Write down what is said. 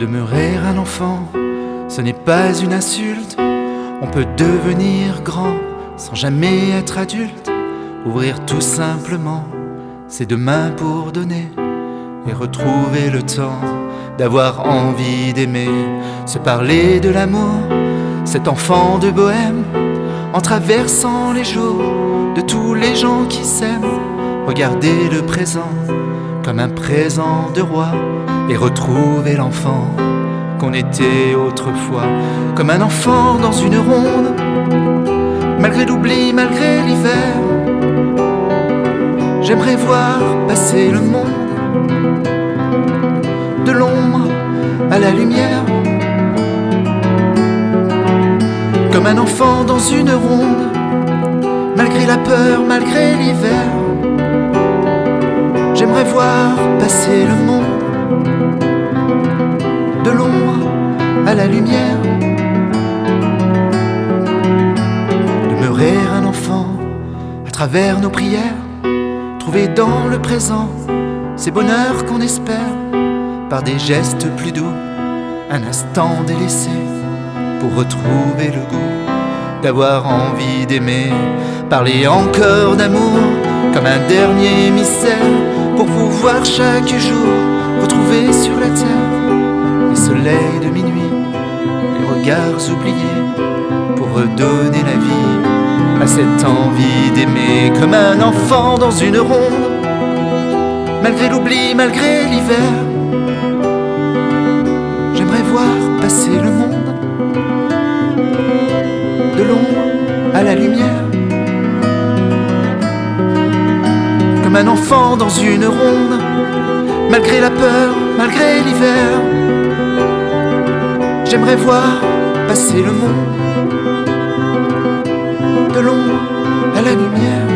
Demeurer un enfant, ce n'est pas une insulte. On peut devenir grand sans jamais être adulte. Ouvrir tout simplement ses deux mains pour donner et retrouver le temps d'avoir envie d'aimer. Se parler de l'amour, cet enfant de bohème, en traversant les jours de tous les gens qui s'aiment. Regarder le présent comme un présent de roi et retrouver l'enfant qu'on était autrefois. Comme un enfant dans une ronde, malgré l'oubli, malgré l'hiver. J'aimerais voir passer le monde de l'ombre à la lumière. Comme un enfant dans une ronde, malgré la peur, malgré l'hiver. J'aimerais voir passer le monde de l'ombre à la lumière. Demeurer un enfant à travers nos prières. Trouver dans le présent ces bonheurs qu'on espère. Par des gestes plus doux, un instant délaissé pour retrouver le goût d'avoir envie d'aimer. Parler encore d'amour comme un dernier mystère, pour pouvoir chaque jour retrouver sur la terre les soleils de minuit, les regards oubliés, pour redonner la vie à cette envie d'aimer. Comme un enfant dans une ronde, malgré l'oubli, malgré l'hiver. J'aimerais voir passer le monde de l'ombre à la lumière. Comme un enfant dans une ronde, malgré la peur, malgré l'hiver. J'aimerais voir passer le monde de l'ombre à la lumière.